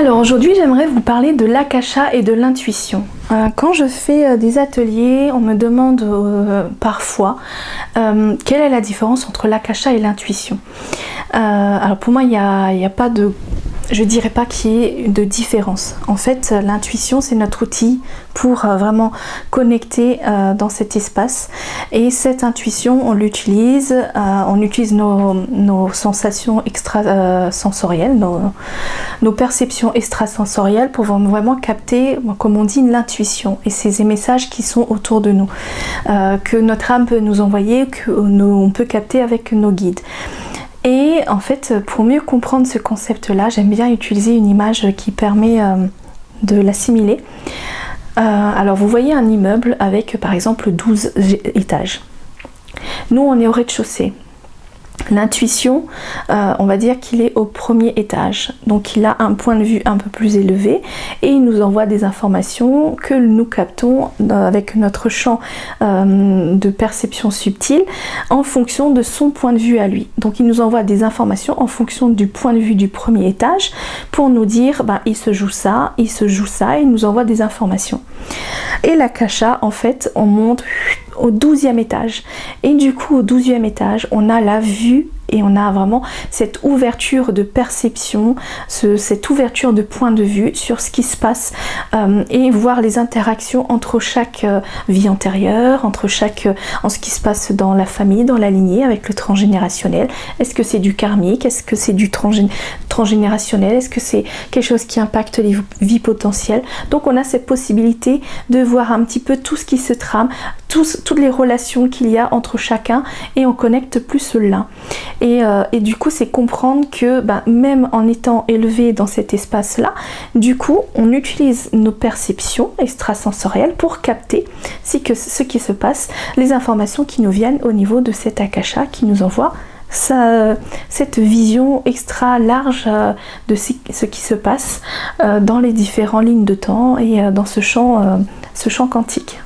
Alors aujourd'hui j'aimerais vous parler de l'akasha et de l'intuition. Quand je fais des ateliers, on me demande parfois quelle est la différence entre l'akasha et l'intuition. Alors pour moi il n'y a pas de... Je dirais pas qu'il y ait de différence. En fait, l'intuition, c'est notre outil pour vraiment connecter dans cet espace. Et cette intuition, on l'utilise nos sensations extrasensorielles, nos perceptions extrasensorielles pour vraiment capter, comme on dit, l'intuition et ces messages qui sont autour de nous, que notre âme peut nous envoyer, qu'on peut capter avec nos guides. Et en fait, pour mieux comprendre ce concept-là, j'aime bien utiliser une image qui permet de l'assimiler. Alors vous voyez un immeuble avec par exemple 12 étages. Nous, on est au rez-de-chaussée. L'intuition, on va dire qu'il est au premier étage, donc il a un point de vue un peu plus élevé et il nous envoie des informations que nous captons avec notre champ de perception subtile en fonction de son point de vue à lui. Donc il nous envoie des informations en fonction du point de vue du premier étage pour nous dire il se joue ça, il se joue ça, et il nous envoie des informations. Et l'akasha, en fait, on monte au 12e étage. Et du coup, au 12e étage, on a la vue et on a vraiment cette ouverture de perception, cette ouverture de point de vue sur ce qui se passe et voir les interactions entre chaque vie antérieure, en ce qui se passe dans la famille, dans la lignée, avec le transgénérationnel. Est-ce que c'est du karmique? Est-ce que c'est du transgénérationnel? Est-ce que c'est quelque chose qui impacte les vies potentielles? Donc on a cette possibilité de voir un petit peu tout ce qui se trame, toutes les relations qu'il y a entre chacun, et on connecte plus là. Et du coup, c'est comprendre que même en étant élevé dans cet espace-là, du coup, on utilise nos perceptions extrasensorielles pour capter ce qui se passe, les informations qui nous viennent au niveau de cet akasha qui nous envoie cette vision extra large de ce qui se passe dans les différentes lignes de temps et dans ce champ quantique.